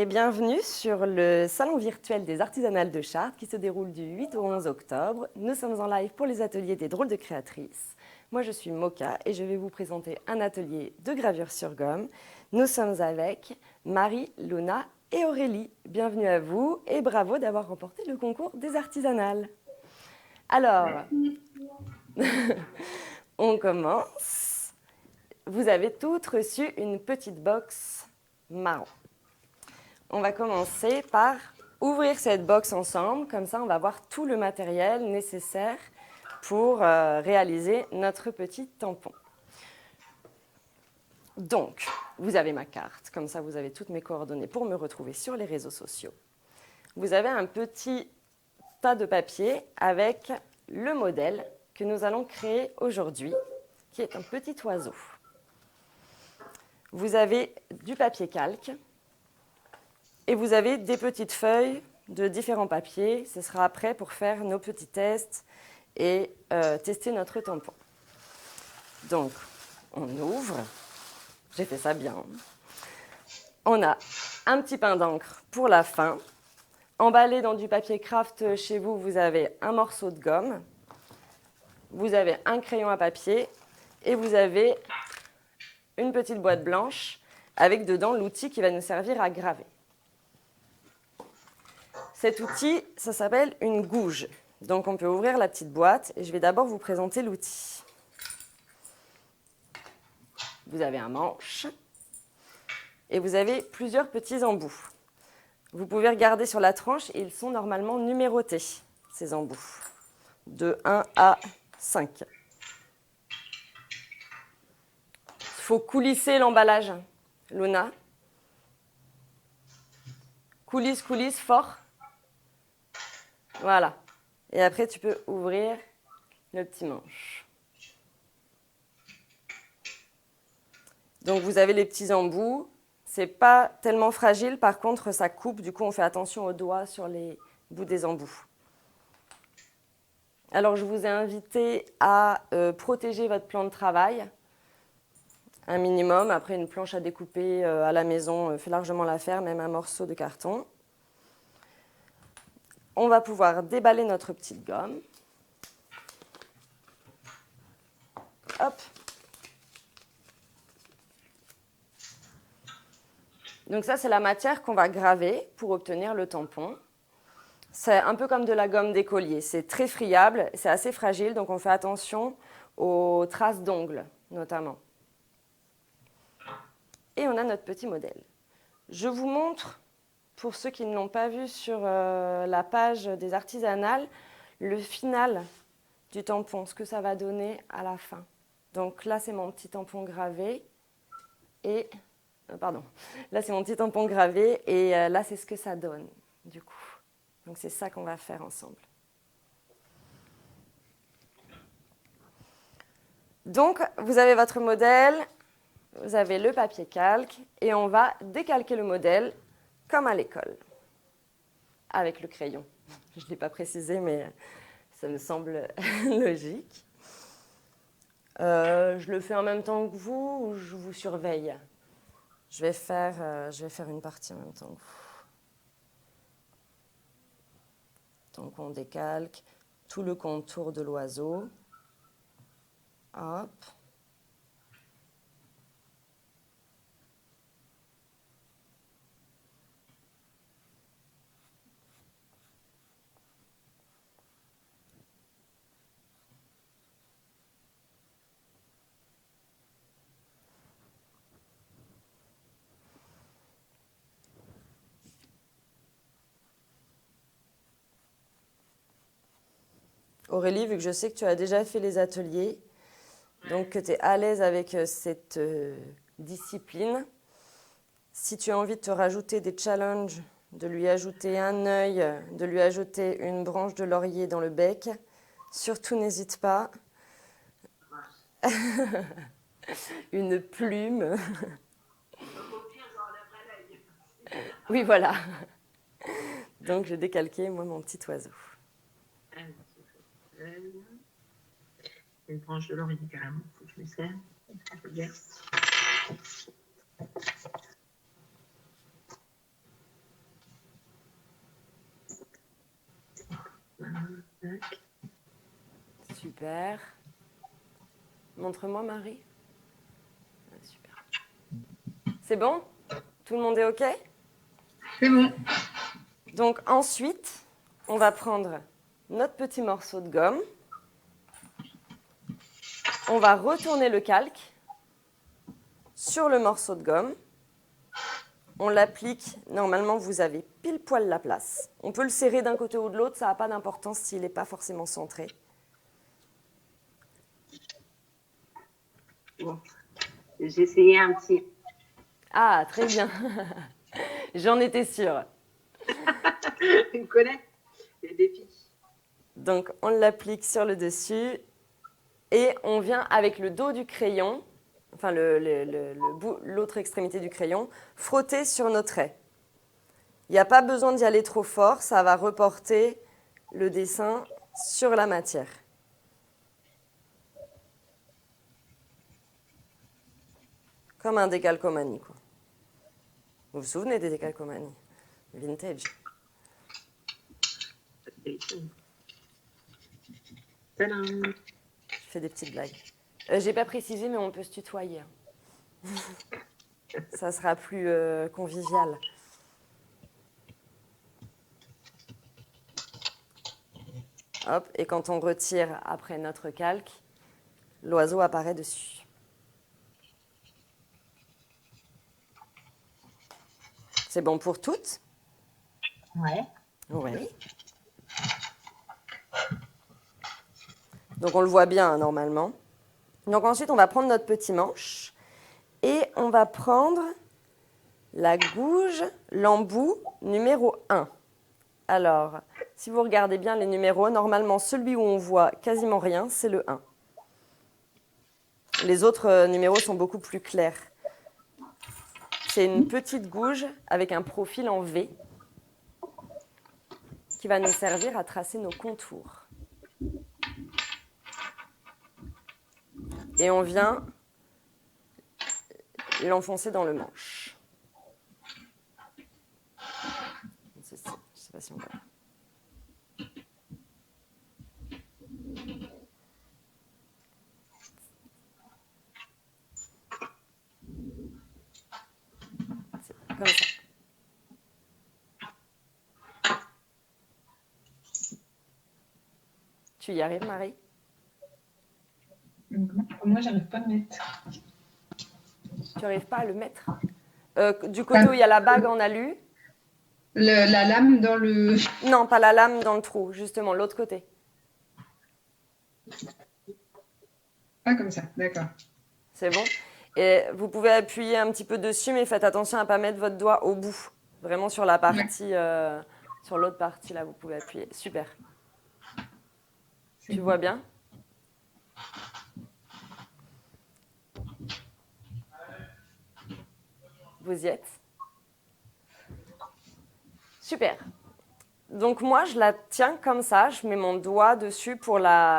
et bienvenue sur le salon virtuel des artisanales de Chartres qui se déroule du 8 au 11 octobre. Nous sommes en live pour les ateliers des drôles de créatrices. Moi je suis Moka et je vais vous présenter un atelier de gravure sur gomme. Nous sommes avec Marie, Luna et Aurélie. Bienvenue à vous et bravo d'avoir remporté le concours des artisanales. Alors, on commence. Vous avez toutes reçu une petite box marron. On va commencer par ouvrir cette box ensemble, comme ça on va voir tout le matériel nécessaire pour réaliser notre petit tampon. Donc, vous avez ma carte, comme ça vous avez toutes mes coordonnées pour me retrouver sur les réseaux sociaux. Vous avez un petit tas de papier avec le modèle que nous allons créer aujourd'hui, qui est un petit oiseau. Vous avez du papier calque. Et vous avez des petites feuilles de différents papiers. Ce sera après pour faire nos petits tests et tester notre tampon. Donc, on ouvre. J'ai fait ça bien. On a un petit pain d'encre pour la fin. Emballé dans du papier craft chez vous, vous avez un morceau de gomme. Vous avez un crayon à papier. Et vous avez une petite boîte blanche avec dedans l'outil qui va nous servir à graver. Cet outil, ça s'appelle une gouge. Donc on peut ouvrir la petite boîte et je vais d'abord vous présenter l'outil. Vous avez un manche et vous avez plusieurs petits embouts. Vous pouvez regarder sur la tranche et ils sont normalement numérotés, ces embouts, de 1 à 5. Il faut coulisser l'emballage. Luna. Coulisse, coulisse, fort. Voilà. Et après, tu peux ouvrir le petit manche. Donc, vous avez les petits embouts. Ce n'est pas tellement fragile. Par contre, ça coupe. Du coup, on fait attention aux doigts sur les bouts des embouts. Alors, je vous ai invité à protéger votre plan de travail. Un minimum. Après, une planche à découper à la maison fait largement l'affaire, même un morceau de carton. On va pouvoir déballer notre petite gomme. Hop. Donc ça, c'est la matière qu'on va graver pour obtenir le tampon. C'est un peu comme de la gomme d'écolier. C'est très friable, c'est assez fragile, donc on fait attention aux traces d'ongles, notamment. Et on a notre petit modèle. Je vous montre, pour ceux qui ne l'ont pas vu sur la page des artisanales, le final du tampon, ce que ça va donner à la fin. Donc là, c'est mon petit tampon gravé. Et, là, c'est mon petit tampon gravé. Et là, c'est ce que ça donne, du coup. Donc, c'est ça qu'on va faire ensemble. Donc, vous avez votre modèle, vous avez le papier calque, et on va décalquer le modèle comme à l'école, avec le crayon. Je ne l'ai pas précisé, mais ça me semble logique. Je le fais en même temps que vous ou je vous surveille? Je vais faire une partie en même temps que vous. Donc on décalque tout le contour de l'oiseau. Hop. Aurélie, vu que je sais que tu as déjà fait les ateliers, donc que tu es à l'aise avec cette discipline, si tu as envie de te rajouter des challenges, de lui ajouter un œil, de lui ajouter une branche de laurier dans le bec, surtout n'hésite pas. Une plume. Oui, voilà. Donc, j'ai décalqué, moi, mon petit oiseau. Une branche de laurier carrément, il faut que je me serve. Super. Montre-moi, Marie. Ah, super. C'est bon? Tout le monde est OK? C'est bon. Donc ensuite, on va prendre notre petit morceau de gomme. On va retourner le calque sur le morceau de gomme. On l'applique. Normalement, vous avez pile poil la place. On peut le serrer d'un côté ou de l'autre. Ça n'a pas d'importance s'il n'est pas forcément centré. Bon, j'ai essayé un petit. Ah, très bien. J'en étais sûre. Tu me connais les défis. Donc, on l'applique sur le dessus et on vient avec le dos du crayon, enfin l'autre extrémité du crayon, frotter sur nos traits. Il n'y a pas besoin d'y aller trop fort, ça va reporter le dessin sur la matière. Comme un décalcomanie, quoi. Vous vous souvenez des décalcomanies? Vintage. Tadam. Je fais des petites blagues. J'ai pas précisé, mais on peut se tutoyer. Ça sera plus convivial. Hop, et quand on retire après notre calque, l'oiseau apparaît dessus. C'est bon pour toutes? Ouais. Oui. Donc on le voit bien normalement. Donc ensuite, on va prendre notre petit manche et on va prendre la gouge, l'embout numéro 1. Alors, si vous regardez bien les numéros, normalement, celui où on voit quasiment rien, c'est le 1. Les autres numéros sont beaucoup plus clairs. C'est une petite gouge avec un profil en V qui va nous servir à tracer nos contours. Et on vient l'enfoncer dans le manche. Je ne sais pas si on va... C'est comme ça. Tu y arrives, Marie? Moi, j'arrive pas à le mettre. Tu n'arrives pas à le mettre? Du côté où il y a la bague en alu? La lame dans le... Non, pas la lame dans le trou, justement, l'autre côté. Ah, comme ça, d'accord. C'est bon? Et vous pouvez appuyer un petit peu dessus, mais faites attention à ne pas mettre votre doigt au bout. Vraiment sur la partie, sur l'autre partie, là, vous pouvez appuyer. Super. Tu vois bien? Vous y êtes? Super. Donc moi, je la tiens comme ça. Je mets mon doigt dessus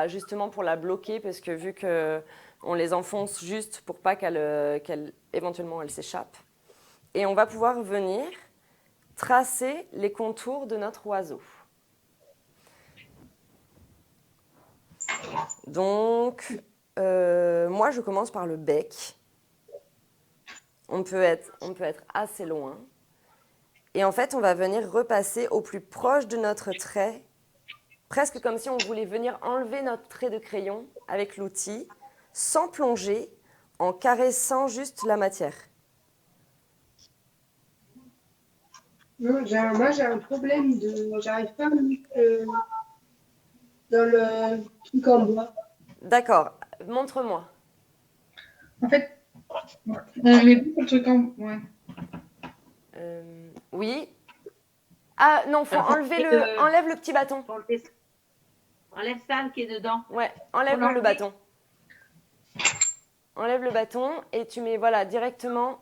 justement pour la bloquer, parce que vu qu'on les enfonce juste pour pas éventuellement elle s'échappe. Et on va pouvoir venir tracer les contours de notre oiseau. Donc, moi, je commence par le bec. On peut être assez loin. Et en fait, on va venir repasser au plus proche de notre trait, presque comme si on voulait venir enlever notre trait de crayon avec l'outil, sans plonger, en caressant juste la matière. Non, moi j'ai un problème j'arrive pas à me mettre dans le truc en bois. D'accord, montre-moi. En fait, on met beaucoup le truc en... Ouais. Oui. Ah non, faut enlève le petit bâton. Enlève ça qui est dedans. Ouais, enlève le bâton. Enlève le bâton et tu mets directement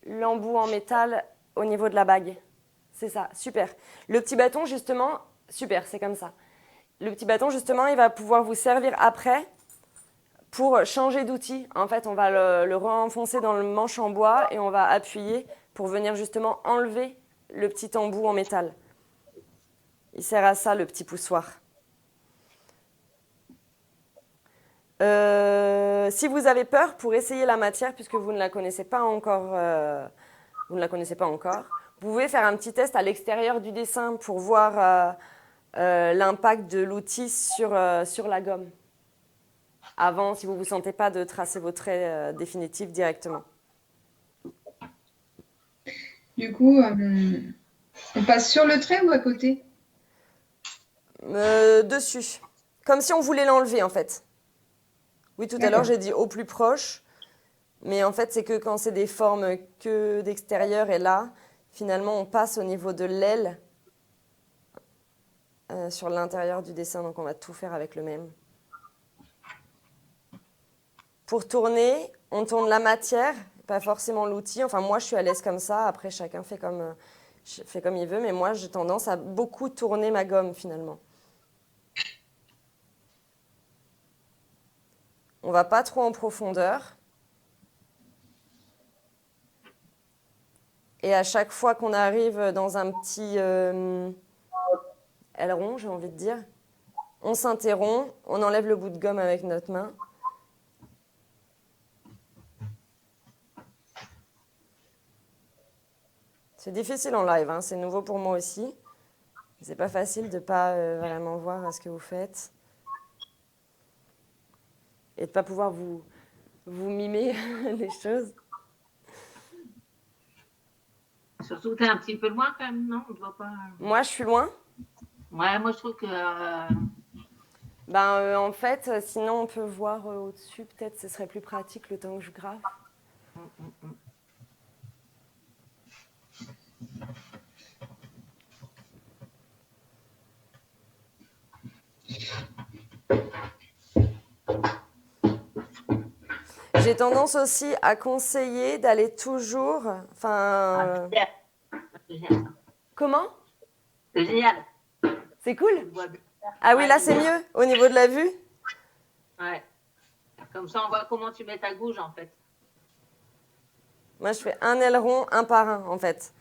l'embout en métal au niveau de la bague. C'est ça, super. Le petit bâton, justement, super, c'est comme ça. Le petit bâton, justement, il va pouvoir vous servir après pour changer d'outil. En fait, on va le renfoncer dans le manche en bois et on va appuyer pour venir justement enlever le petit embout en métal. Il sert à ça, le petit poussoir. Si vous avez peur pour essayer la matière, puisque vous ne la connaissez pas encore, vous pouvez faire un petit test à l'extérieur du dessin pour voir l'impact de l'outil sur la gomme. Avant, si vous ne vous sentez pas de tracer vos traits définitifs directement. Du coup, on passe sur le trait ou à côté? Dessus. Comme si on voulait l'enlever, en fait. Oui, tout à l'heure, j'ai dit au plus proche. Mais en fait, c'est que quand c'est des formes que d'extérieur. Et là, finalement, on passe au niveau de l'aile sur l'intérieur du dessin. Donc, on va tout faire avec le même. Pour tourner, on tourne la matière, pas forcément l'outil. Enfin, moi, je suis à l'aise comme ça. Après, chacun fait comme il veut. Mais moi, j'ai tendance à beaucoup tourner ma gomme, finalement. On ne va pas trop en profondeur. Et à chaque fois qu'on arrive dans un petit aileron, j'ai envie de dire, on s'interrompt, on enlève le bout de gomme avec notre main. C'est difficile en live, hein, c'est nouveau pour moi aussi. C'est pas facile de ne pas vraiment voir ce que vous faites. Et de ne pas pouvoir vous mimer les choses. Surtout que tu es un petit peu loin quand même, non? On ne voit pas. Moi, je suis loin. Ouais, moi je trouve que. En fait, sinon on peut voir au-dessus. Peut-être ce serait plus pratique le temps que je grave. J'ai tendance aussi à conseiller d'aller toujours. C'est génial. Comment? C'est génial. C'est cool? On voit bien. Ah oui, là c'est mieux au niveau de la vue. Ouais. Comme ça, on voit comment tu mets ta gouge en fait. Moi, je fais un aileron, un par un, en fait.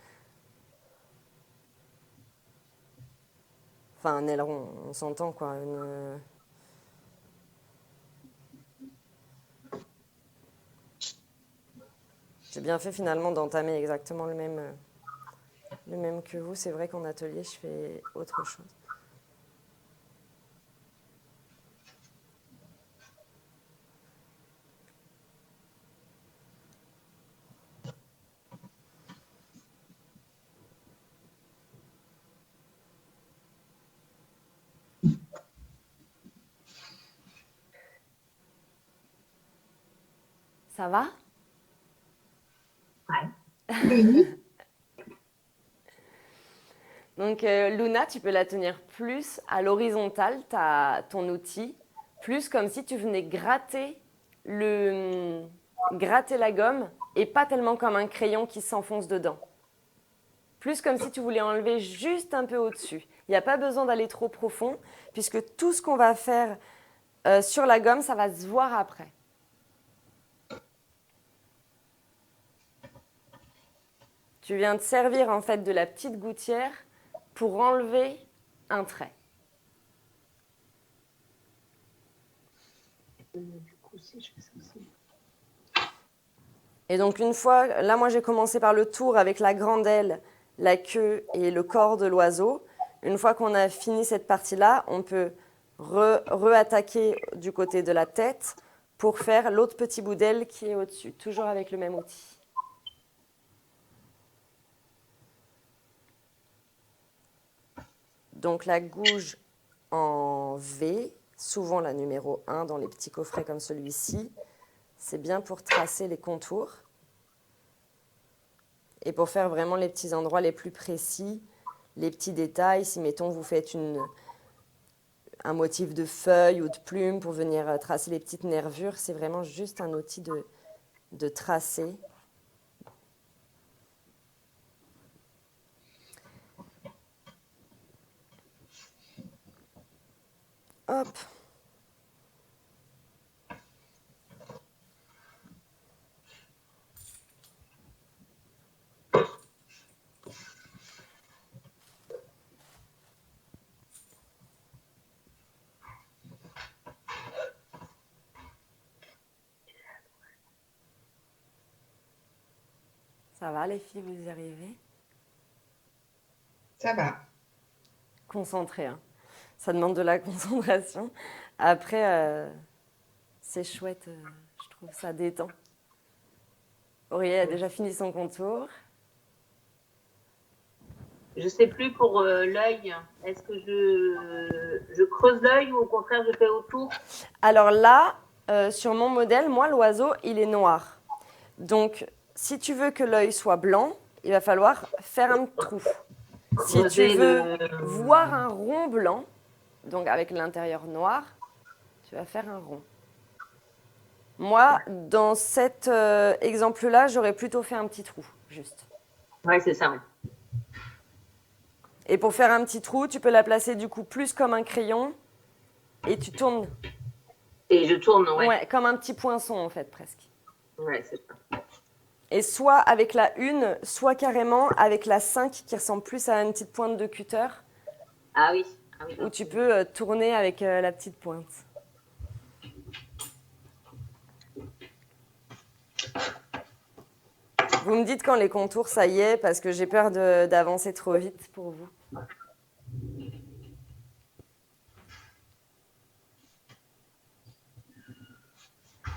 Enfin, un aileron, on s'entend, quoi. J'ai bien fait, finalement, d'entamer exactement le même que vous. C'est vrai qu'en atelier, je fais autre chose. Ça va? Ouais. Donc, Luna, tu peux la tenir plus à l'horizontale, ton outil, plus comme si tu venais gratter la gomme et pas tellement comme un crayon qui s'enfonce dedans. Plus comme si tu voulais enlever juste un peu au-dessus. Il n'y a pas besoin d'aller trop profond, puisque tout ce qu'on va faire sur la gomme, ça va se voir après. Tu viens de servir en fait de la petite gouttière pour enlever un trait. Et donc une fois, là moi j'ai commencé par le tour avec la grande aile, la queue et le corps de l'oiseau. Une fois qu'on a fini cette partie-là, on peut re-attaquer du côté de la tête pour faire l'autre petit bout d'aile qui est au-dessus, toujours avec le même outil. Donc la gouge en V, souvent la numéro 1 dans les petits coffrets comme celui-ci, c'est bien pour tracer les contours et pour faire vraiment les petits endroits les plus précis, les petits détails. Si, mettons, vous faites un motif de feuille ou de plume pour venir tracer les petites nervures, c'est vraiment juste un outil de tracer. Hop. Ça va les filles, vous y arrivez? Ça va. Concentré, hein. Ça demande de la concentration. Après, c'est chouette, je trouve, ça détend. Auriel a déjà fini son contour. Je sais plus pour l'œil. Est-ce que je creuse l'œil ou au contraire je fais autour? Alors là, sur mon modèle, moi, l'oiseau, il est noir. Donc, si tu veux que l'œil soit blanc, il va falloir faire un trou. Si tu Creuser veux voir un rond blanc, donc avec l'intérieur noir, tu vas faire un rond. Moi, dans cet exemple-là, j'aurais plutôt fait un petit trou, juste. Ouais, c'est ça. Ouais. Et pour faire un petit trou, tu peux la placer du coup plus comme un crayon et tu tournes. Et je tourne, ouais. Ouais, comme un petit poinçon en fait, presque. Ouais, c'est ça. Et soit avec la 1, soit carrément avec la 5 qui ressemble plus à une petite pointe de cutter, Ah oui. Ah oui. où tu peux tourner avec la petite pointe. Vous me dites quand les contours, ça y est, parce que j'ai peur d'avancer trop vite pour vous.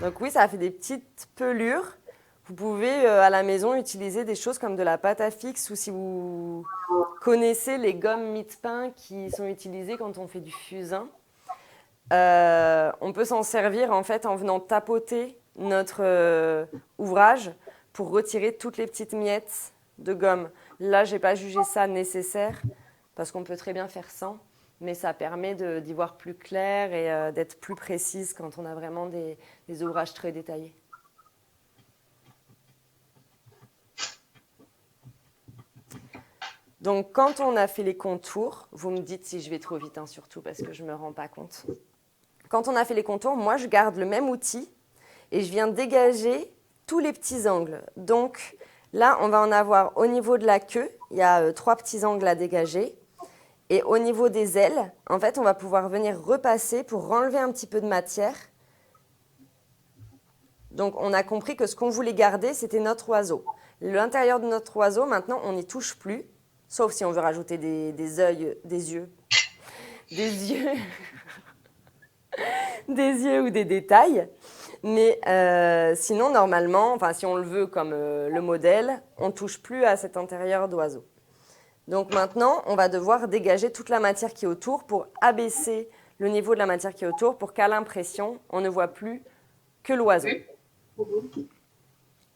Donc oui, ça fait des petites pelures. Vous pouvez à la maison utiliser des choses comme de la pâte à fixe ou si vous connaissez les gommes mie-de-pain qui sont utilisées quand on fait du fusain. On peut s'en servir en fait en venant tapoter notre ouvrage pour retirer toutes les petites miettes de gomme. Là, je n'ai pas jugé ça nécessaire parce qu'on peut très bien faire sans, mais ça permet d'y voir plus clair et d'être plus précise quand on a vraiment des ouvrages très détaillés. Donc, quand on a fait les contours, vous me dites si je vais trop vite, hein, surtout parce que je ne me rends pas compte. Quand on a fait les contours, moi, je garde le même outil et je viens dégager tous les petits angles. Donc, là, on va en avoir au niveau de la queue, il y a 3 petits angles à dégager. Et au niveau des ailes, en fait, on va pouvoir venir repasser pour enlever un petit peu de matière. Donc, on a compris que ce qu'on voulait garder, c'était notre oiseau. L'intérieur de notre oiseau, maintenant, on n'y touche plus. Sauf si on veut rajouter des yeux ou des détails. Mais sinon, normalement, enfin, si on le veut comme le modèle, on ne touche plus à cet intérieur d'oiseau. Donc maintenant, on va devoir dégager toute la matière qui est autour pour abaisser le niveau de la matière qui est autour pour qu'à l'impression, on ne voit plus que l'oiseau.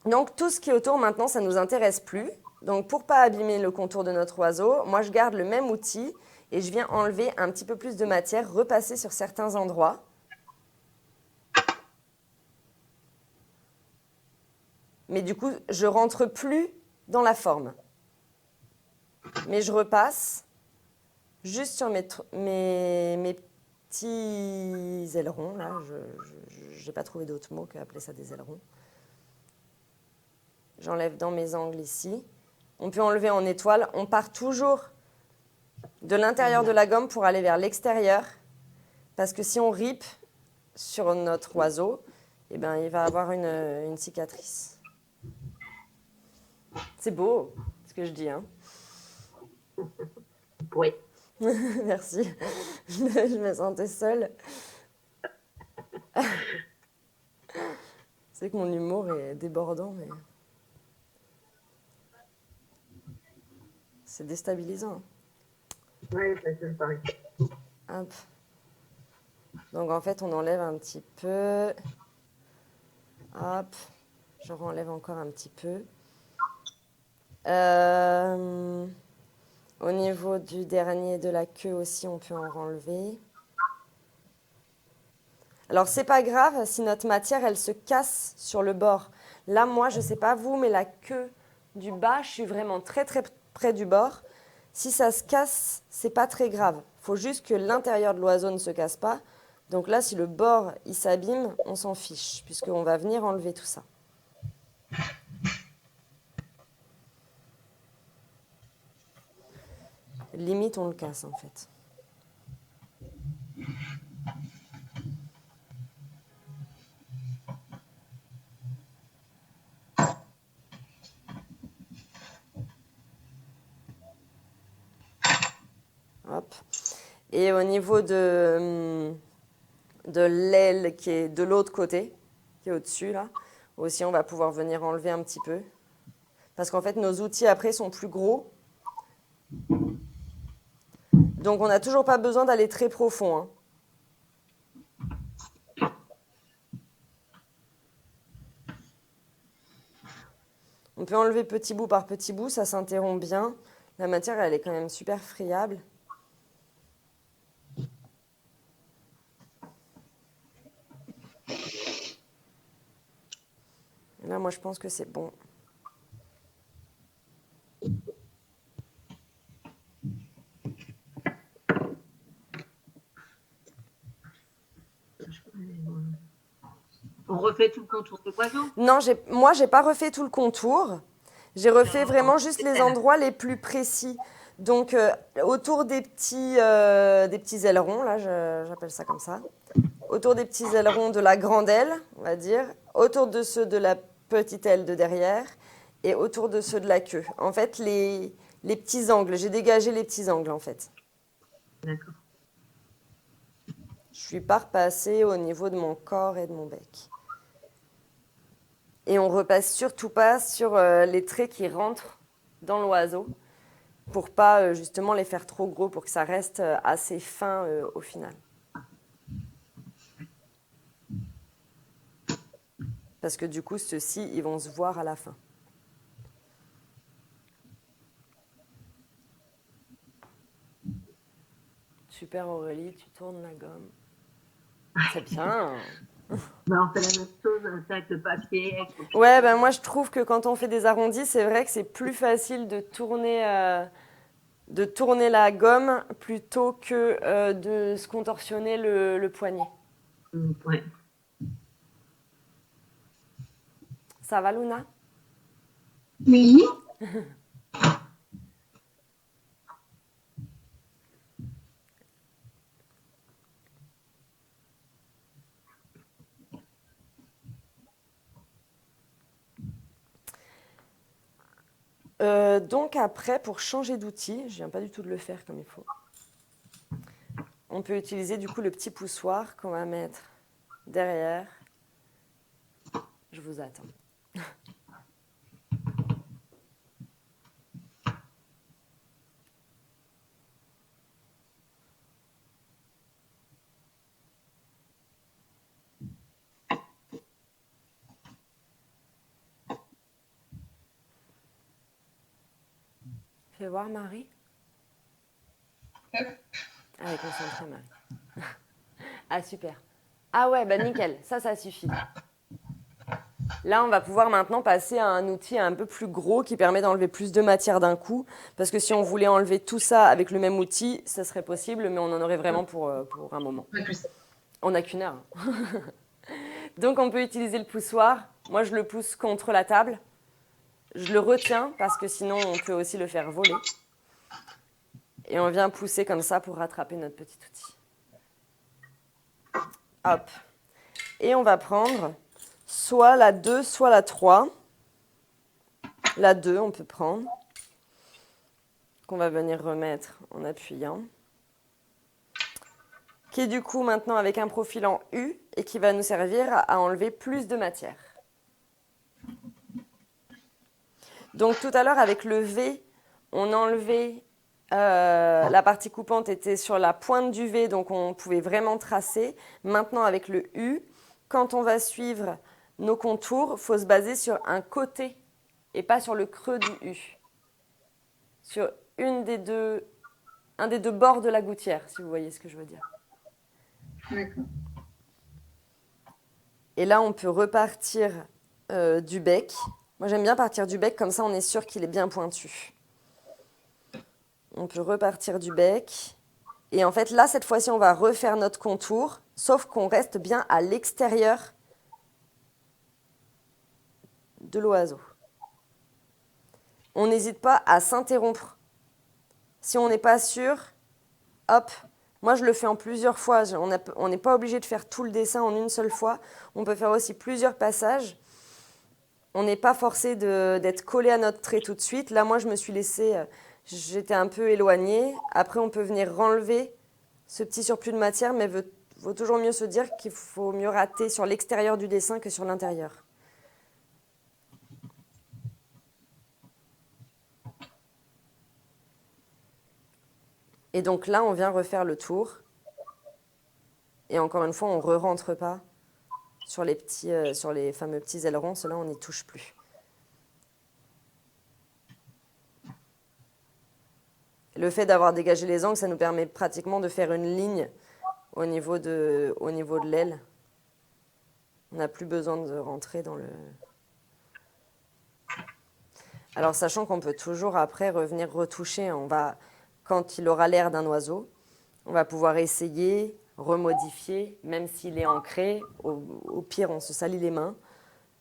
Donc tout ce qui est autour, maintenant, ça ne nous intéresse plus. Donc, pour ne pas abîmer le contour de notre oiseau, moi, je garde le même outil et je viens enlever un petit peu plus de matière, repasser sur certains endroits. Mais du coup, je ne rentre plus dans la forme. Mais je repasse juste sur mes petits ailerons. Là, je n'ai pas trouvé d'autre mot qu'appeler ça des ailerons. J'enlève dans mes angles ici. On peut enlever en étoile. On part toujours de l'intérieur de la gomme pour aller vers l'extérieur. Parce que si on ripe sur notre oiseau, eh ben, il va avoir une cicatrice. C'est beau ce que je dis, hein. Oui. Merci. Je me sentais seule. C'est que mon humour est débordant, mais c'est déstabilisant. Oui, c'est pareil. Hop. Donc en fait, on enlève un petit peu. Hop. Je renlève encore un petit peu. Au niveau du dernier de la queue aussi, on peut en renlever. Alors, c'est pas grave si notre matière, elle se casse sur le bord. Là, moi, je sais pas vous, mais la queue du bas, je suis vraiment très, très près du bord. Si ça se casse, c'est pas très grave. Il faut juste que l'intérieur de l'oiseau ne se casse pas. Donc là, si le bord, il s'abîme, on s'en fiche, puisqu'on va venir enlever tout ça. Limite, on le casse, en fait. Et au niveau de l'aile qui est de l'autre côté, qui est au-dessus, là, aussi, on va pouvoir venir enlever un petit peu. Parce qu'en fait, nos outils, après, sont plus gros. Donc, on n'a toujours pas besoin d'aller très profond, hein. On peut enlever petit bout par petit bout, ça s'interrompt bien. La matière, elle est quand même super friable. Et là, moi, je pense que c'est bon. On refait tout le contour de l'oiseau? Non, moi, j'ai pas refait tout le contour. J'ai refait vraiment juste les endroits les plus précis. Donc, autour des petits ailerons, là, j'appelle ça comme ça. Autour des petits ailerons de la grande aile, on va dire. Autour de ceux de la petite aile de derrière. Et autour de ceux de la queue. En fait, les petits angles. J'ai dégagé les petits angles, en fait. D'accord. Je suis pas repassée au niveau de mon corps et de mon bec. Et on repasse surtout pas sur les traits qui rentrent dans l'oiseau pour pas justement les faire trop gros, pour que ça reste assez fin au final. Parce que du coup, ceux-ci, ils vont se voir à la fin. Super Aurélie, tu tournes la gomme. C'est bien. On fait la même chose avec le papier. Ouais, ben moi je trouve que quand on fait des arrondis, c'est vrai que c'est plus facile de tourner la gomme plutôt que de se contorsionner le poignet. Ouais. Ça va, Luna? Oui. Donc après, pour changer d'outil, je viens pas du tout de le faire comme il faut. On peut utiliser du coup le petit poussoir qu'on va mettre derrière. Je vous attends. Fais voir Marie. Allez, concentrée Marie. Ah super. Ah ouais, bah nickel, ça suffit. Là, on va pouvoir maintenant passer à un outil un peu plus gros qui permet d'enlever plus de matière d'un coup. Parce que si on voulait enlever tout ça avec le même outil, ça serait possible, mais on en aurait vraiment pour un moment. On n'a qu'une heure. Donc, on peut utiliser le poussoir. Moi, je le pousse contre la table. Je le retiens parce que sinon, on peut aussi le faire voler. Et on vient pousser comme ça pour rattraper notre petit outil. Hop. Et on va prendre soit la 2, soit la 3. La 2, on peut prendre. Qu'on va venir remettre en appuyant. Qui est du coup maintenant avec un profil en U et qui va nous servir à enlever plus de matière. Donc tout à l'heure avec le V, on enlevait, la partie coupante était sur la pointe du V, donc on pouvait vraiment tracer. Maintenant avec le U, quand on va suivre nos contours, il faut se baser sur un côté et pas sur le creux du U. Sur un des deux bords de la gouttière, si vous voyez ce que je veux dire. D'accord. Et là, on peut repartir du bec. Moi, j'aime bien partir du bec, comme ça, on est sûr qu'il est bien pointu. On peut repartir du bec. Et en fait, là, cette fois-ci, on va refaire notre contour, sauf qu'on reste bien à l'extérieur de l'oiseau. On n'hésite pas à s'interrompre. Si on n'est pas sûr, hop. Moi, je le fais en plusieurs fois. On n'est pas obligé de faire tout le dessin en une seule fois. On peut faire aussi plusieurs passages. On n'est pas forcé d'être collé à notre trait tout de suite. Là, moi, je me suis laissée, j'étais un peu éloignée. Après, on peut venir renlever ce petit surplus de matière, mais vaut toujours mieux se dire qu'il faut mieux rater sur l'extérieur du dessin que sur l'intérieur. Et donc là, on vient refaire le tour. Et encore une fois, on ne re-rentre pas sur les fameux petits ailerons. Ceux-là, on n'y touche plus. Le fait d'avoir dégagé les angles, ça nous permet pratiquement de faire une ligne au niveau de l'aile. On n'a plus besoin de rentrer dans le... Alors, sachant qu'on peut toujours après revenir retoucher, quand il aura l'air d'un oiseau, on va pouvoir essayer, remodifier, même s'il est ancré. Au pire, on se salit les mains,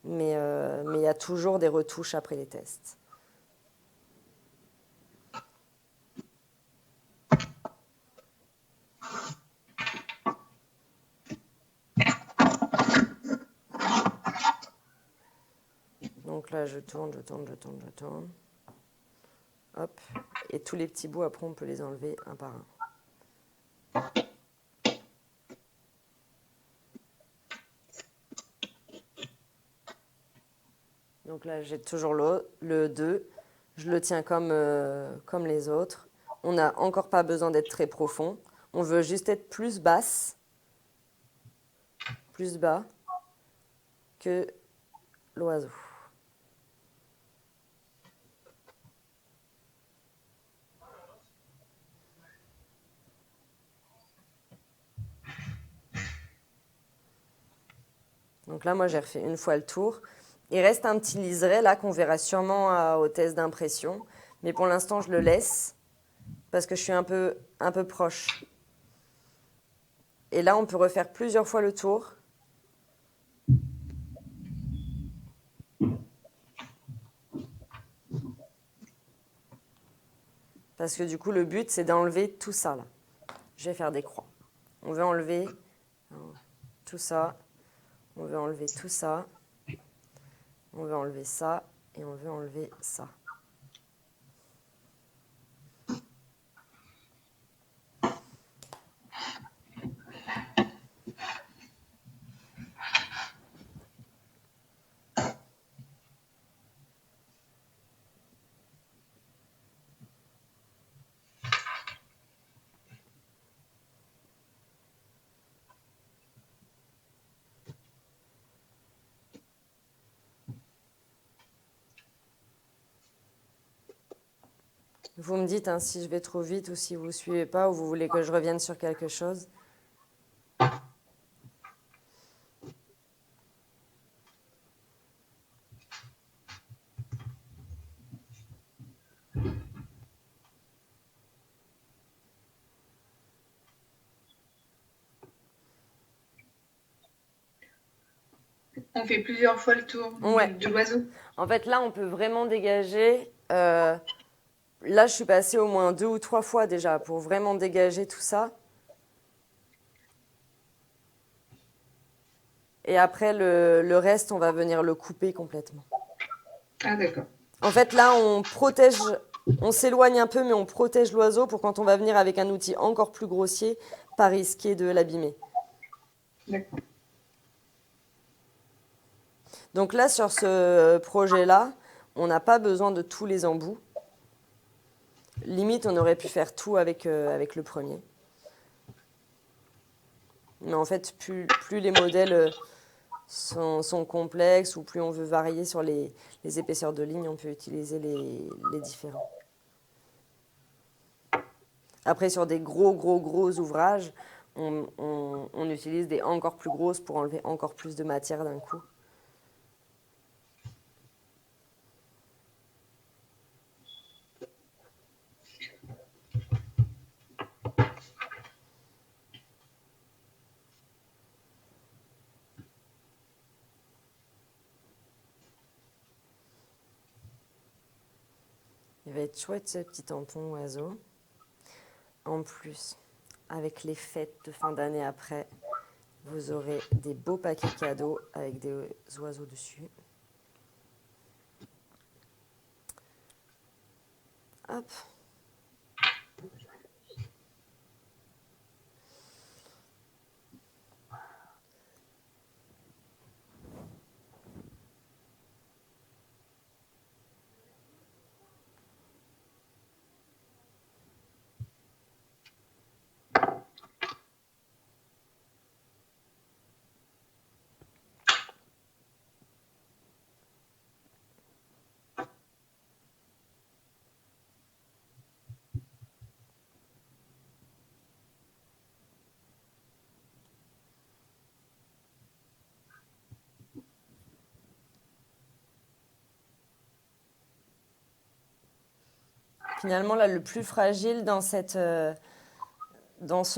mais il y a toujours des retouches après les tests. Donc là, je tourne. Hop. Et tous les petits bouts, après, on peut les enlever un par un. Donc là, j'ai toujours le 2. Je le tiens comme les autres. On n'a encore pas besoin d'être très profond. On veut juste être plus bas que l'oiseau. Donc là, moi, j'ai refait une fois le tour. Il reste un petit liseré là qu'on verra sûrement au test d'impression. Mais pour l'instant, je le laisse parce que je suis un peu proche. Et là, on peut refaire plusieurs fois le tour. Parce que du coup, le but, c'est d'enlever tout ça là. Je vais faire des croix. On veut enlever tout ça. On veut enlever tout ça. On veut enlever ça. Et on veut enlever ça. Vous me dites si je vais trop vite ou si vous ne suivez pas ou vous voulez que je revienne sur quelque chose. On fait plusieurs fois le tour de l'oiseau. En fait, là, on peut vraiment dégager. Là, je suis passée au moins 2 ou 3 fois déjà pour vraiment dégager tout ça. Et après, le reste, on va venir le couper complètement. Ah, d'accord. En fait, là, on s'éloigne un peu, mais on protège l'oiseau pour quand on va venir avec un outil encore plus grossier, pas risquer de l'abîmer. D'accord. Donc là, sur ce projet-là, on n'a pas besoin de tous les embouts. Limite, on aurait pu faire tout avec le premier. Mais en fait, plus les modèles sont complexes ou plus on veut varier sur les épaisseurs de ligne, on peut utiliser les différents. Après, sur des gros ouvrages, on utilise des encore plus grosses pour enlever encore plus de matière d'un coup. Il va être chouette ce petit tampon oiseau. En plus, avec les fêtes de fin d'année après, vous aurez des beaux paquets cadeaux avec des oiseaux dessus. Hop. Finalement, là, le plus fragile dans ce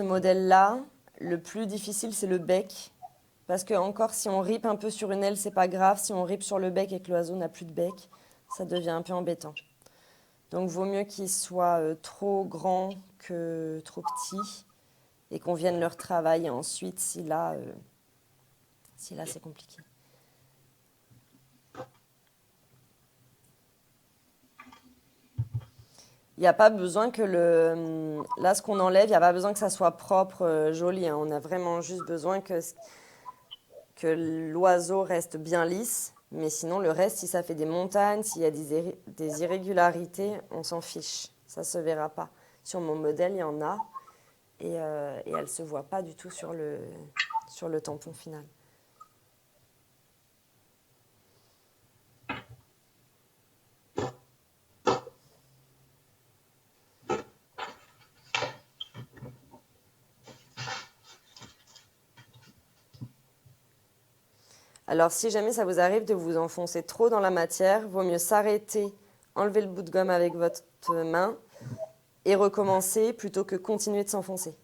modèle-là, le plus difficile, c'est le bec. Parce que encore, si on ripe un peu sur une aile, c'est pas grave. Si on ripe sur le bec et que l'oiseau n'a plus de bec, ça devient un peu embêtant. Donc, vaut mieux qu'il soit trop grand que trop petit et qu'on vienne le retravailler ensuite si là, c'est compliqué. Il n'y a pas besoin que là, ce qu'on enlève, il n'y a pas besoin que ça soit propre, joli, hein. On a vraiment juste besoin que l'oiseau reste bien lisse. Mais sinon, le reste, si ça fait des montagnes, s'il y a des irrégularités, on s'en fiche. Ça ne se verra pas. Sur mon modèle, il y en a. Et elle ne se voit pas du tout sur le tampon final. Alors, si jamais ça vous arrive de vous enfoncer trop dans la matière, vaut mieux s'arrêter, enlever le bout de gomme avec votre main et recommencer plutôt que continuer de s'enfoncer.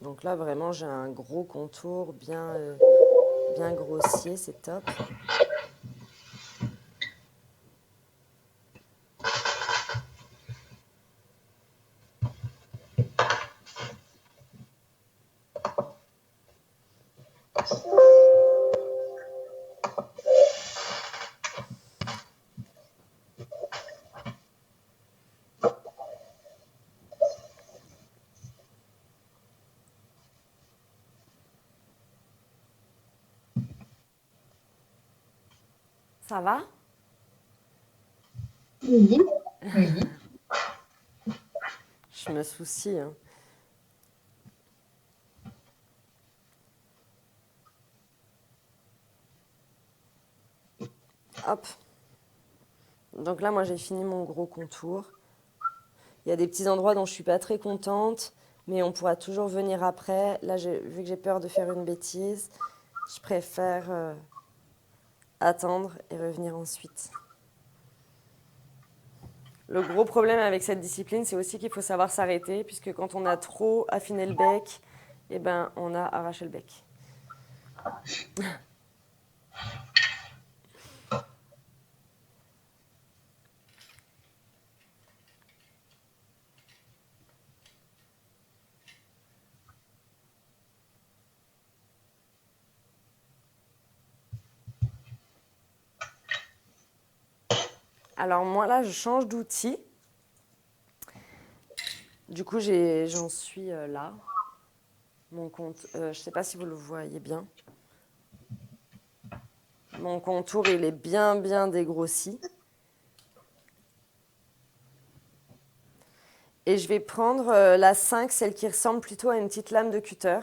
Donc là, vraiment, j'ai un gros contour bien grossier, c'est top. Ça va? Oui. Oui. Je me soucie, hein. Hop. Donc là, moi, j'ai fini mon gros contour. Il y a des petits endroits dont je ne suis pas très contente, mais on pourra toujours venir après. Là, vu que j'ai peur de faire une bêtise, je préfère attendre et revenir ensuite. Le gros problème avec cette discipline, c'est aussi qu'il faut savoir s'arrêter, puisque quand on a trop affiné le bec, eh ben, on a arraché le bec. Alors moi, là, je change d'outil. Du coup, j'en suis là. Mon compte, je ne sais pas si vous le voyez bien. Mon contour, il est bien dégrossi. Et je vais prendre la 5, celle qui ressemble plutôt à une petite lame de cutter.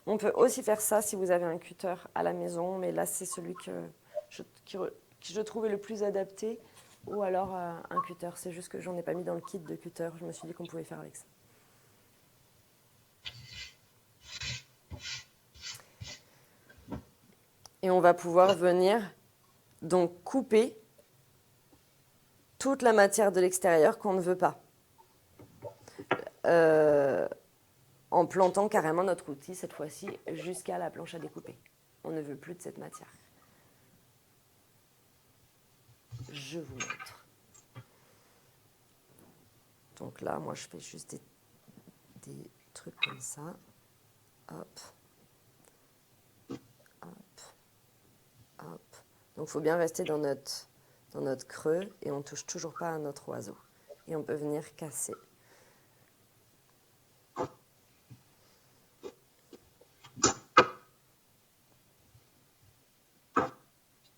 On peut aussi faire ça si vous avez un cutter à la maison, mais là, c'est celui que je trouvais le plus adapté. Ou alors un cutter. C'est juste que j'en ai pas mis dans le kit de cutter. Je me suis dit qu'on pouvait faire avec ça. Et on va pouvoir venir donc couper toute la matière de l'extérieur qu'on ne veut pas. En plantant carrément notre outil, cette fois-ci, jusqu'à la planche à découper. On ne veut plus de cette matière. Je vous montre. Donc là, moi, je fais juste des trucs comme ça. Hop. Hop. Hop. Donc, il faut bien rester dans notre creux et on ne touche toujours pas à notre oiseau. Et on peut venir casser.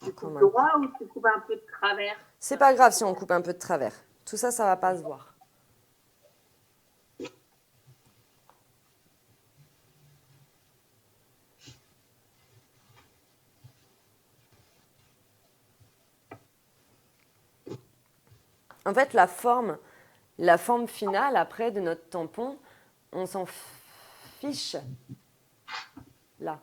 Tu coupes droit ou tu coupes un peu de travers? C'est pas grave si on coupe un peu de travers. Tout ça, ça va pas se voir. En fait, la forme finale, après, de notre tampon, on s'en fiche. Là.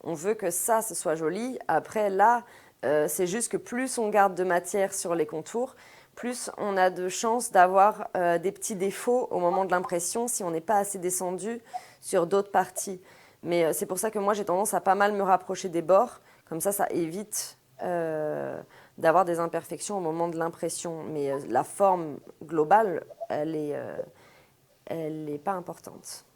On veut que ça, ce soit joli. Après, là, c'est juste que plus on garde de matière sur les contours, plus on a de chances d'avoir des petits défauts au moment de l'impression si on n'est pas assez descendu sur d'autres parties. Mais c'est pour ça que moi, j'ai tendance à pas mal me rapprocher des bords. Comme ça évite d'avoir des imperfections au moment de l'impression. Mais la forme globale, elle est pas importante.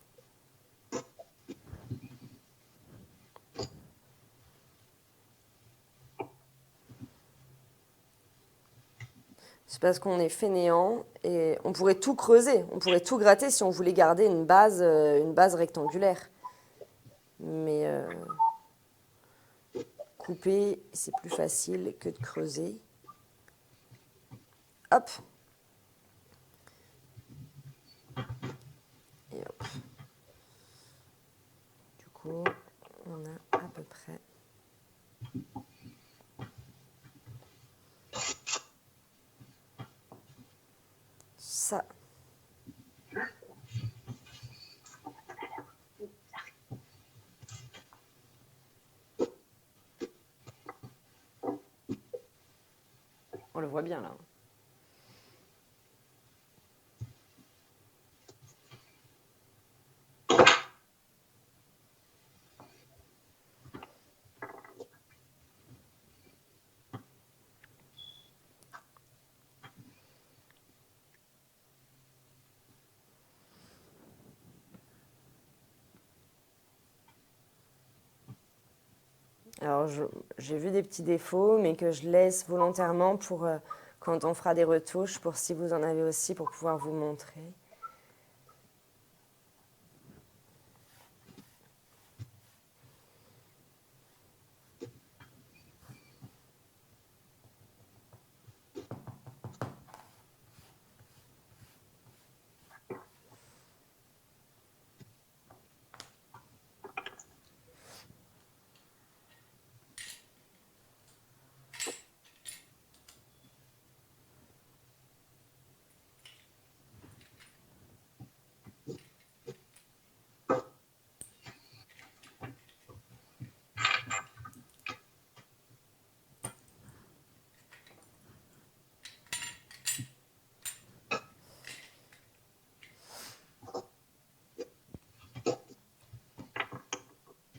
C'est parce qu'on est fainéant et on pourrait tout creuser, on pourrait tout gratter si on voulait garder une base rectangulaire. Mais couper, c'est plus facile que de creuser. Hop. Et hop. Du coup, on a à peu près... ça. On le voit bien là. Alors, j'ai vu des petits défauts, mais que je laisse volontairement pour quand on fera des retouches, pour si vous en avez aussi, pour pouvoir vous montrer.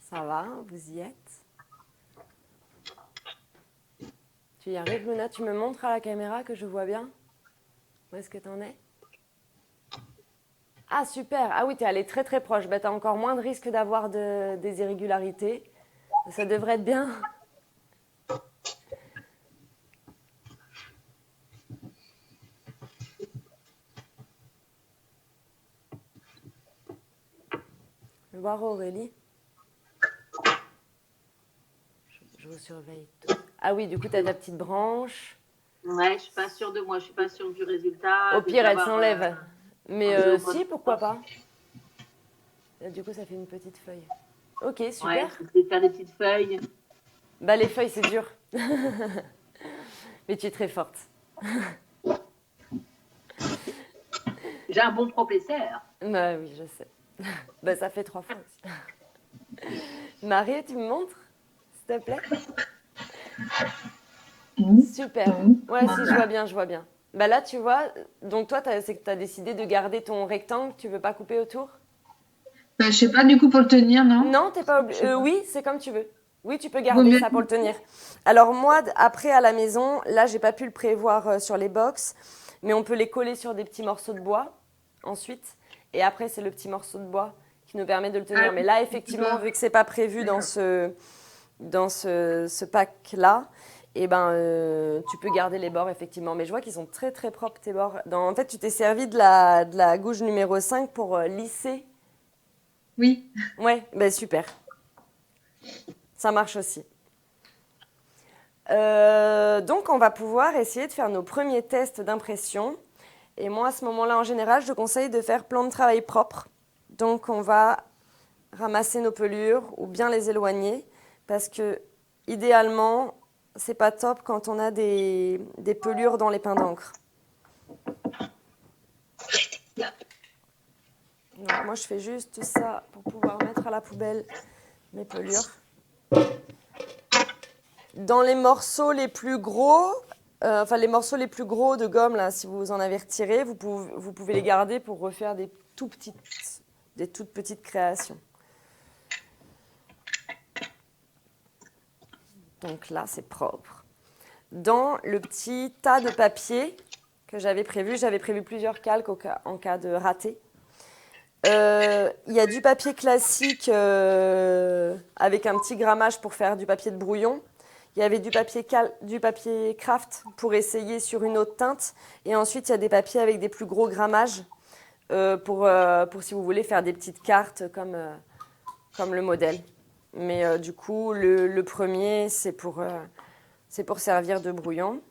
Ça va, vous y êtes? Tu y arrives, Luna? Tu me montres à la caméra que je vois bien? Où est-ce que tu en es? Ah, super! Ah oui, tu es allé très très proche. Bah, tu as encore moins de risque d'avoir des irrégularités. Ça devrait être bien. Je vais voir Aurélie. Je vous surveille tout. Ah oui, du coup, tu as ta petite branche. Ouais, je suis pas sûre de moi, je suis pas sûre du résultat. Au pire, elle s'enlève. Mais si, pourquoi pas. Là, du coup, ça fait une petite feuille. Ok, super. Ouais, je vais faire des petites feuilles. Bah, les feuilles, c'est dur. Mais tu es très forte. J'ai un bon professeur. Bah oui, je sais. Bah, ça fait 3 fois aussi. Marie, tu me montres, s'il te plaît? Super. Ouais, si, je vois bien, je vois bien. Bah là, tu vois, donc toi, c'est que tu as décidé de garder ton rectangle, tu veux pas couper autour? Bah, je sais pas, du coup, pour le tenir, non? Non, t'es pas obligé. Oui, c'est comme tu veux. Oui, tu peux Vaut garder mieux. ça pour le tenir. Alors moi, après à la maison, là, j'ai pas pu le prévoir sur les box, mais on peut les coller sur des petits morceaux de bois ensuite. Et après, c'est le petit morceau de bois qui nous permet de le tenir. Ah, Mais là, effectivement, vu que c'est pas prévu dans ce pack-là, eh ben, tu peux garder les bords, effectivement. Mais je vois qu'ils sont très, très propres, tes bords. En fait, tu t'es servi de la gouge numéro 5 pour lisser. Oui. Ouais, ben super. Ça marche aussi. Donc, on va pouvoir essayer de faire nos premiers tests d'impression. Et moi, à ce moment-là, en général, je conseille de faire plan de travail propre. Donc, on va ramasser nos pelures ou bien les éloigner parce que, idéalement, c'est pas top quand on a des pelures dans les pins d'encre. Donc moi, je fais juste ça pour pouvoir mettre à la poubelle mes pelures. Dans les morceaux les plus gros, les morceaux les plus gros de gomme, là, si vous en avez retiré, vous pouvez les garder pour refaire des toutes petites créations. Donc là, c'est propre. Dans le petit tas de papier que j'avais prévu plusieurs calques en cas de raté. Il y a du papier classique avec un petit grammage pour faire du papier de brouillon. Il y avait du papier craft pour essayer sur une autre teinte. Et ensuite, il y a des papiers avec des plus gros grammages pour si vous voulez faire des petites cartes comme le modèle. Mais du coup, le premier, c'est pour servir de brouillon.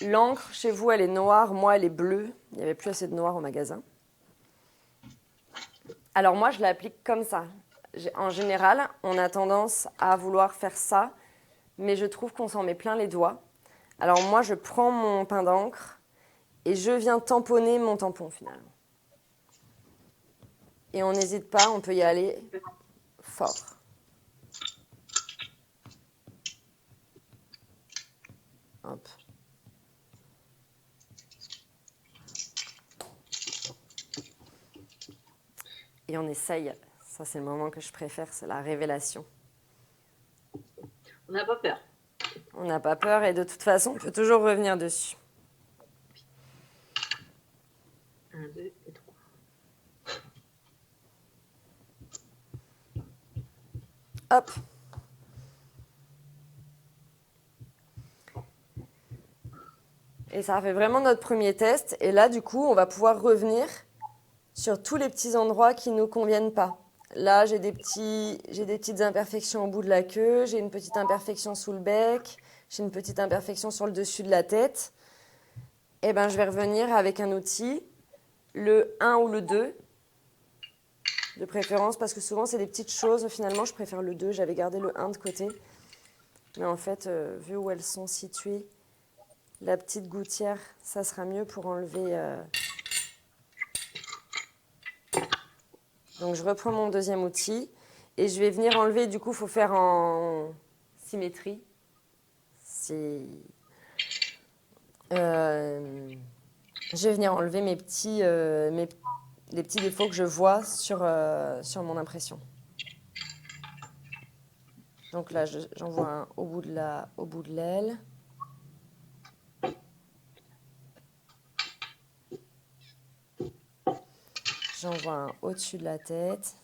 L'encre, chez vous, elle est noire. Moi, elle est bleue. Il n'y avait plus assez de noir au magasin. Alors moi, je l'applique comme ça. En général, on a tendance à vouloir faire ça, mais je trouve qu'on s'en met plein les doigts. Alors moi, je prends mon pain d'encre et je viens tamponner mon tampon, finalement. Et on n'hésite pas, on peut y aller fort. Hop. Et on essaye. Ça, c'est le moment que je préfère, c'est la révélation. On n'a pas peur. On n'a pas peur et de toute façon, on peut toujours revenir dessus. 1, 2 et 3. Hop. Et ça fait vraiment notre premier test. Et là, du coup, on va pouvoir revenir sur tous les petits endroits qui ne nous conviennent pas. Là, j'ai des petites imperfections au bout de la queue, j'ai une petite imperfection sous le bec, j'ai une petite imperfection sur le dessus de la tête. Et ben, je vais revenir avec un outil, le 1 ou le 2, de préférence, parce que souvent, c'est des petites choses. Finalement, je préfère le 2, j'avais gardé le 1 de côté. Mais en fait, vu où elles sont situées, la petite gouttière, ça sera mieux pour enlever... Donc, je reprends mon deuxième outil et je vais venir enlever. Du coup, il faut faire en symétrie. Je vais venir enlever les petits défauts que je vois sur mon impression. Donc là, j'en vois un au bout de l'aile. J'en vois un au-dessus de la tête.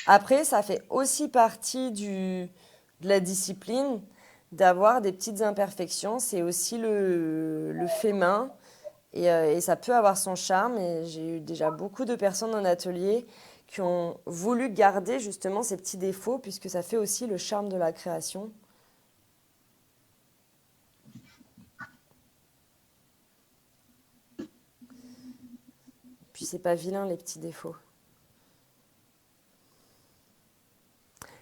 Après, ça fait aussi partie de la discipline d'avoir des petites imperfections. C'est aussi le fait main et ça peut avoir son charme. Et j'ai eu déjà beaucoup de personnes en atelier qui ont voulu garder justement ces petits défauts puisque ça fait aussi le charme de la création. Puis c'est pas vilain les petits défauts.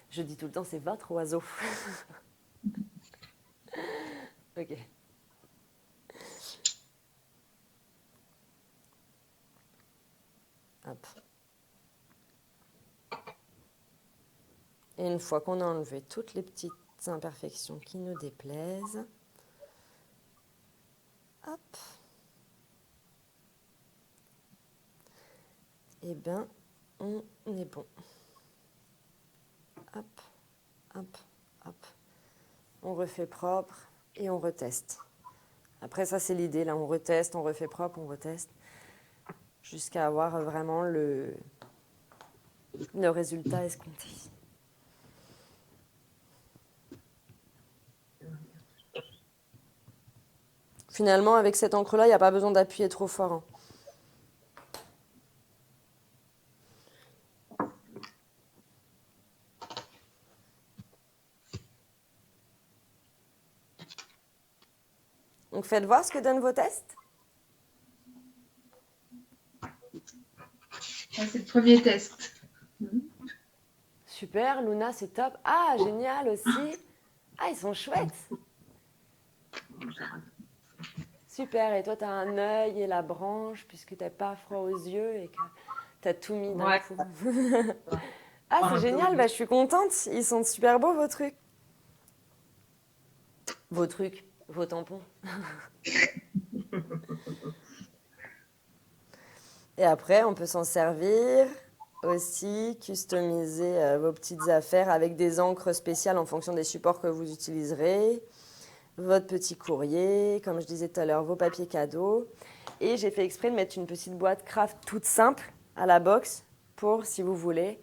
Je dis tout le temps, c'est votre oiseau. Ok. Hop. Et une fois qu'on a enlevé toutes les petites imperfections qui nous déplaisent, hop. Eh bien, on est bon. Hop, hop, hop. On refait propre et on reteste. Après, ça, c'est l'idée. Là, on reteste, on refait propre, on reteste. Jusqu'à avoir vraiment le résultat escompté. Finalement, avec cette encre-là, il n'y a pas besoin d'appuyer trop fort. Hein. Donc, faites voir ce que donnent vos tests. C'est le premier test. Super, Luna, c'est top. Ah, génial aussi. Ah, ils sont chouettes. Super, et toi, tu as un œil et la branche, puisque tu n'as pas froid aux yeux et que tu as tout mis d'un Ouais. coup. Ah, c'est génial, bah, je suis contente. Ils sont super beaux, vos trucs. Vos trucs, vos tampons. Et après, on peut s'en servir aussi, customiser vos petites affaires avec des encres spéciales en fonction des supports que vous utiliserez. Votre petit courrier, comme je disais tout à l'heure, vos papiers cadeaux. Et j'ai fait exprès de mettre une petite boîte craft toute simple à la box pour, si vous voulez,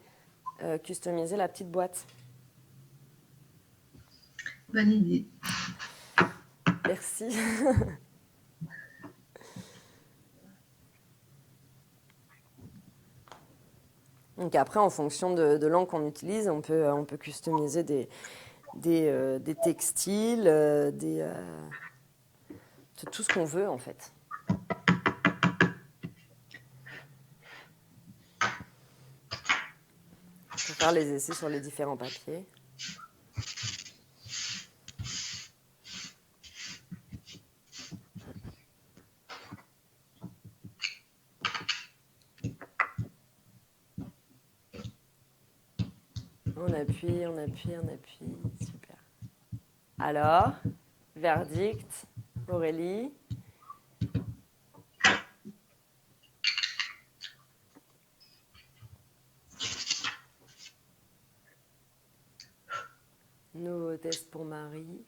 customiser la petite boîte. Bonne idée. Merci. Donc après, en fonction de l'encre qu'on utilise, on peut customiser des textiles, tout ce qu'on veut en fait. On peut faire les essais sur les différents papiers. On appuie, on appuie, on appuie. Super. Alors, verdict, Aurélie. Nouveau test pour Marie.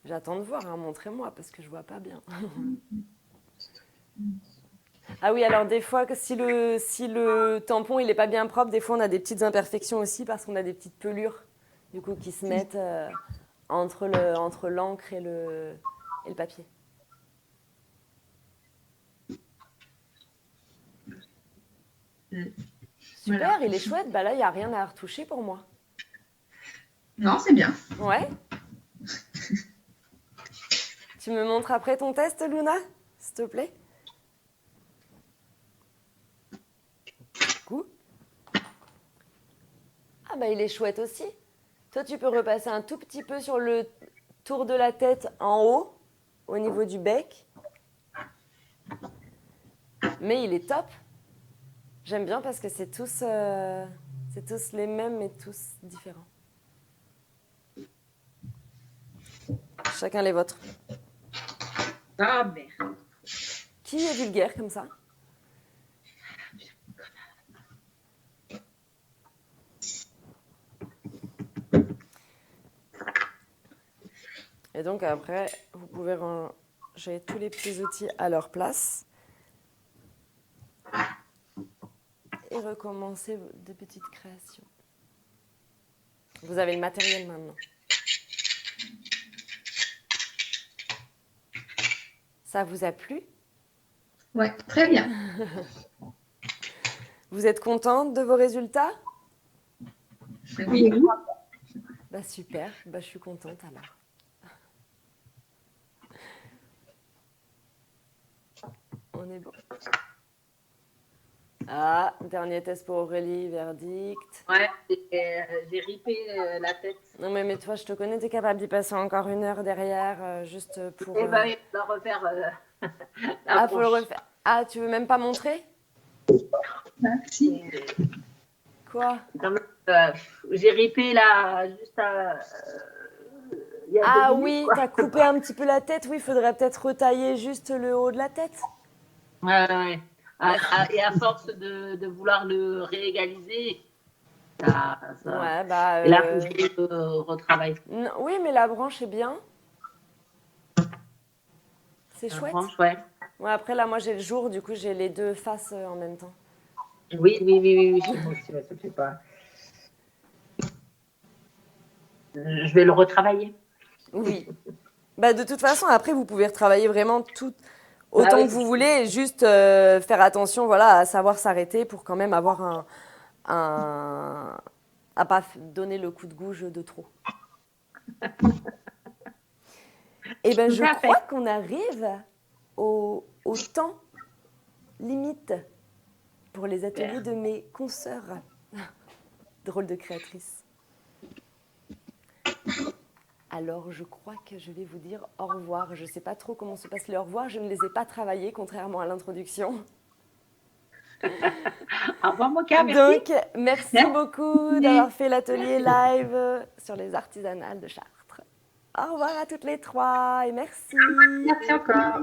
J'attends de voir, hein, montrez-moi parce que je vois pas bien. Ah oui, alors des fois, si le tampon il est pas bien propre, des fois on a des petites imperfections aussi parce qu'on a des petites pelures du coup qui se mettent entre l'encre et le papier. Super, Voilà. il est chouette. Bah là, il n'y a rien à retoucher pour moi. Non, c'est bien. Ouais. Tu me montres après ton test, Luna, s'il te plaît. Coucou. Ah bah il est chouette aussi. Toi, tu peux repasser un tout petit peu sur le tour de la tête en haut, au niveau du bec. Mais il est top. J'aime bien parce que c'est tous les mêmes mais tous différents. Chacun les vôtres. Ah merde. Qui est vulgaire comme ça? Et donc après, vous pouvez ranger tous les petits outils à leur place et recommencer des petites créations. Vous avez le matériel maintenant. Ça vous a plu? Ouais, très bien. Vous êtes contente de vos résultats? Oui. Bah super, bah je suis contente alors. On est bon. Ah, dernier test pour Aurélie, verdict. Ouais, j'ai ripé la tête. Non mais toi, je te connais, t'es capable d'y passer encore 1 heure derrière, juste pour... Eh ben, il faut la refaire. Ah, faut le refaire. Ah, tu veux même pas montrer? Merci. Quoi? J'ai ripé là, juste à. Il y a Ah 2 minutes, oui, quoi. t'as coupé un petit peu la tête. Oui, il faudrait peut-être retailler juste le haut de la tête. Ouais. Et à force de vouloir le réégaliser, ça. Ouais, bah... Et là, je retravaille. non, oui, mais la branche est bien. C'est La chouette. branche, ouais. Ouais, après, là, moi, j'ai le jour. Du coup, j'ai les deux faces en même temps. Oui, chez moi aussi, ouais, ça fait pas. Je vais le retravailler. Oui. Bah, de toute façon, après, vous pouvez retravailler vraiment autant oui. que vous voulez. Et juste faire attention, voilà, à savoir s'arrêter pour quand même avoir à pas donner le coup de gouge de trop. Et ben, je crois qu'on arrive au temps limite pour les ateliers de mes consoeurs. Drôle de créatrice. Alors, je crois que je vais vous dire au revoir. Je ne sais pas trop comment se passe les au revoir. Je ne les ai pas travaillés, contrairement à l'introduction. Au revoir, Moka, merci. Donc, merci beaucoup d'avoir fait l'atelier live sur les artisanales de Chartres. Au revoir à toutes les trois et merci. Merci encore.